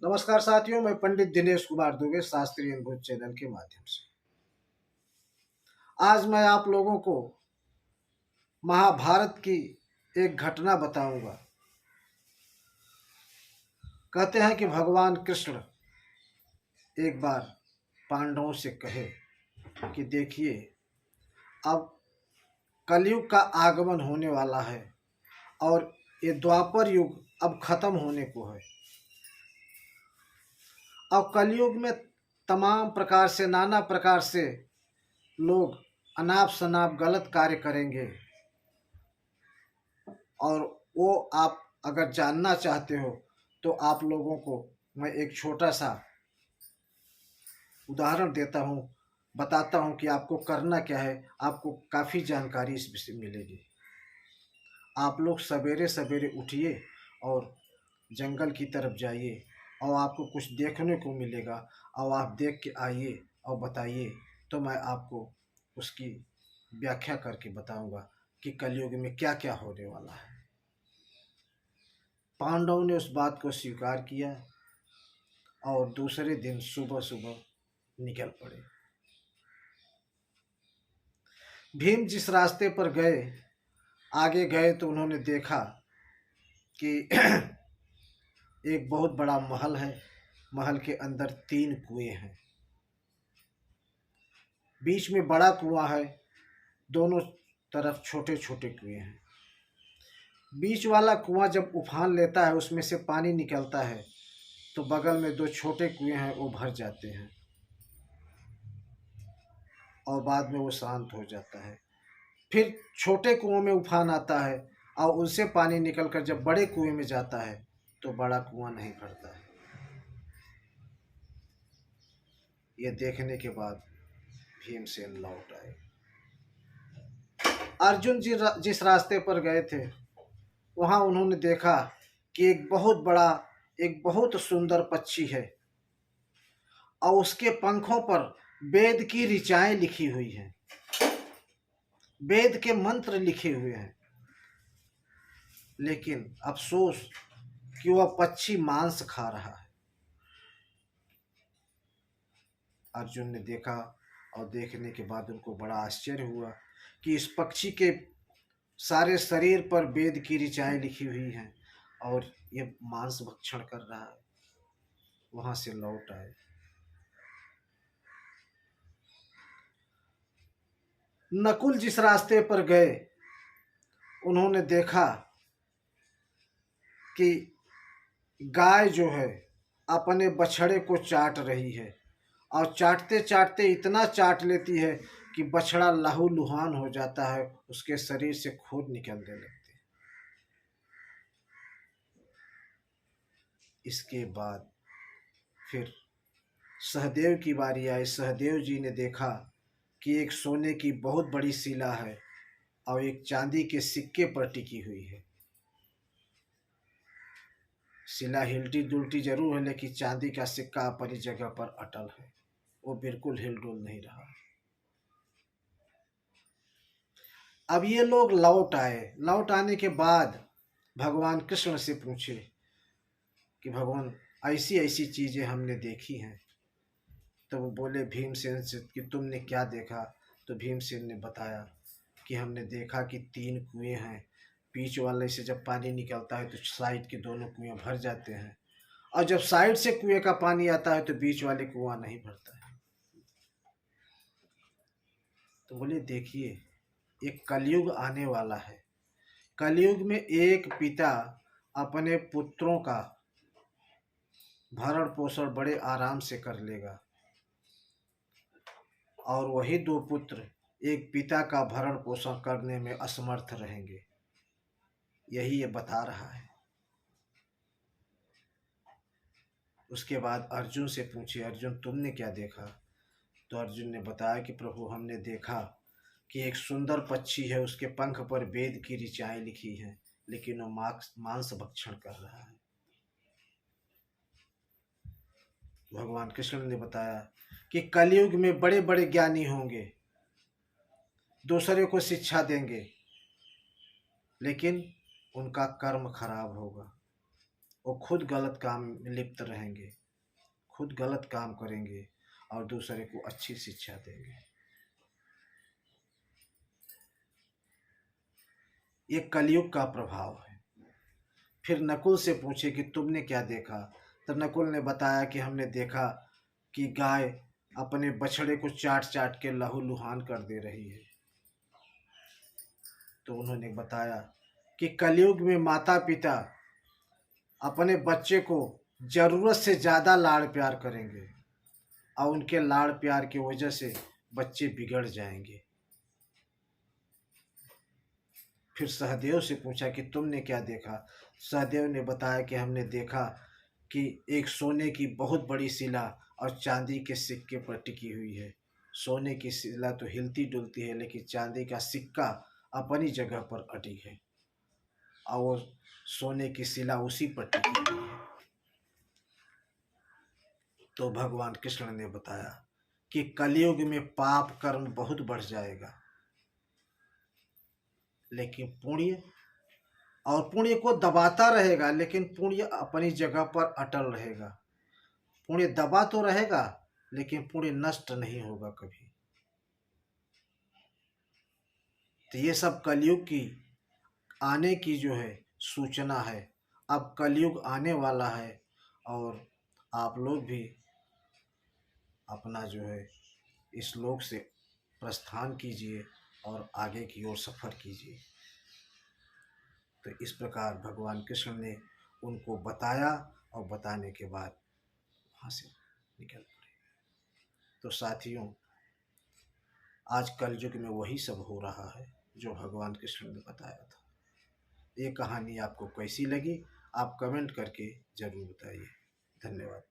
नमस्कार साथियों, मैं पंडित दिनेश कुमार दुबे शास्त्रीय अनुभूत चैनल के माध्यम से आज मैं आप लोगों को महाभारत की एक घटना बताऊंगा। कहते हैं कि भगवान कृष्ण एक बार पांडवों से कहे कि देखिए, अब कलयुग का आगमन होने वाला है और ये द्वापर युग अब खत्म होने को है। अब कलयुग में तमाम प्रकार से, नाना प्रकार से लोग अनाप शनाप गलत कार्य करेंगे और वो आप अगर जानना चाहते हो तो आप लोगों को मैं एक छोटा सा उदाहरण देता हूँ, बताता हूँ कि आपको करना क्या है। आपको काफ़ी जानकारी इस विषय में मिलेगी। आप लोग सवेरे सवेरे उठिए और जंगल की तरफ जाइए और आपको कुछ देखने को मिलेगा और आप देख के आइए और बताइए, तो मैं आपको उसकी व्याख्या करके बताऊंगा कि कलयुग में क्या क्या होने वाला है। पांडवों ने उस बात को स्वीकार किया और दूसरे दिन सुबह सुबह निकल पड़े। भीम जिस रास्ते पर गए, आगे गए तो उन्होंने देखा कि एक बहुत बड़ा महल है। महल के अंदर 3 कुएं हैं। बीच में बड़ा कुआं है, दोनों तरफ छोटे छोटे कुएं हैं। बीच वाला कुआं जब उफान लेता है, उसमें से पानी निकलता है, तो बगल में 2 छोटे कुएं हैं, वो भर जाते हैं और बाद में वो शांत हो जाता है। फिर छोटे कुओं में उफान आता है और उनसे पानी निकलकर जब बड़े कुएं में जाता है तो बड़ा कुआं नहीं भरता है। ये देखने के बाद भीमसेन लौट आए। अर्जुन जी जिस रास्ते पर गए थे, वहां उन्होंने देखा कि एक बहुत बड़ा, एक बहुत सुंदर पक्षी है और उसके पंखों पर वेद की ऋचाएं लिखी हुई हैं, वेद के मंत्र लिखे हुए हैं। लेकिन अफसोस कि वह पक्षी मांस खा रहा है। अर्जुन ने देखा और देखने के बाद उनको बड़ा आश्चर्य हुआ कि इस पक्षी के सारे शरीर पर वेद की ऋचाएं लिखी हुई हैं और ये मांस भक्षण कर रहा है। वहां से लौट आए। नकुल जिस रास्ते पर गए, उन्होंने देखा कि गाय जो है अपने बछड़े को चाट रही है और चाटते चाटते इतना चाट लेती है कि बछड़ा लहूलुहान हो जाता है, उसके शरीर से खून निकलने लगते हैं। इसके बाद फिर सहदेव की बारी आई। सहदेव जी ने देखा कि एक सोने की बहुत बड़ी शिला है और एक चांदी के सिक्के पर टिकी हुई है। शिला हिलती डुलती जरूर है, लेकिन चांदी का सिक्का अपनी जगह पर अटल है, वो बिल्कुल हिल डुल नहीं रहा। अब ये लोग लौट आए। लौट आने के बाद भगवान कृष्ण से पूछे कि भगवान, ऐसी ऐसी चीजें हमने देखी हैं। तो वो बोले भीमसेन से कि तुमने क्या देखा। तो भीमसेन ने बताया कि हमने देखा कि 3 कुएं हैं। बीच वाले से जब पानी निकलता है तो साइड के दोनों कुएं भर जाते हैं और जब साइड से कुएं का पानी आता है तो बीच वाले कुआं नहीं भरता है। तो बोले देखिए, एक कलयुग आने वाला है। कलयुग में एक पिता अपने पुत्रों का भरण पोषण बड़े आराम से कर लेगा और वही 2 पुत्र एक पिता का भरण पोषण करने में असमर्थ रहेंगे। यही ये बता रहा है। उसके बाद अर्जुन से पूछे, अर्जुन तुमने क्या देखा। तो अर्जुन ने बताया कि प्रभु, हमने देखा कि एक सुंदर पक्षी है, उसके पंख पर वेद की ऋचाएं लिखी हैं, लेकिन वो मांस भक्षण कर रहा है। भगवान कृष्ण ने बताया कि कलयुग में बड़े बड़े ज्ञानी होंगे, दूसरे को शिक्षा देंगे, लेकिन उनका कर्म खराब होगा, वो खुद गलत काम में लिप्त रहेंगे, खुद गलत काम करेंगे और दूसरे को अच्छी शिक्षा देंगे। ये कलयुग का प्रभाव है। फिर नकुल से पूछे कि तुमने क्या देखा? तो नकुल ने बताया कि हमने देखा कि गाय अपने बछड़े को चाट चाट के लहूलुहान कर दे रही है। तो उन्होंने बताया कि कलयुग में माता पिता अपने बच्चे को जरूरत से ज़्यादा लाड़ प्यार करेंगे और उनके लाड़ प्यार की वजह से बच्चे बिगड़ जाएंगे। फिर सहदेव से पूछा कि तुमने क्या देखा? सहदेव ने बताया कि हमने देखा कि एक सोने की बहुत बड़ी शिला और चांदी के सिक्के पर टिकी हुई है। सोने की शिला तो हिलती डुलती है, लेकिन चांदी का सिक्का अपनी जगह पर अटी है और वो सोने की शिला उसी पर टिकी हुई है। तो भगवान कृष्ण ने बताया कि कलयुग में पाप कर्म बहुत बढ़ जाएगा, लेकिन पुण्य और पुण्य को दबाता रहेगा, लेकिन पुण्य अपनी जगह पर अटल रहेगा। पुण्य दबा तो रहेगा, लेकिन पुण्य नष्ट नहीं होगा कभी। तो ये सब कलयुग की आने की जो है सूचना है। अब कलयुग आने वाला है और आप लोग भी अपना जो है इस लोक से प्रस्थान कीजिए और आगे की ओर सफ़र कीजिए। तो इस प्रकार भगवान कृष्ण ने उनको बताया और बताने के बाद वहाँ से निकल पड़े। तो साथियों, आज कलयुग में वही सब हो रहा है जो भगवान कृष्ण ने बताया था। ये कहानी आपको कैसी लगी? आप कमेंट करके ज़रूर बताइए। धन्यवाद।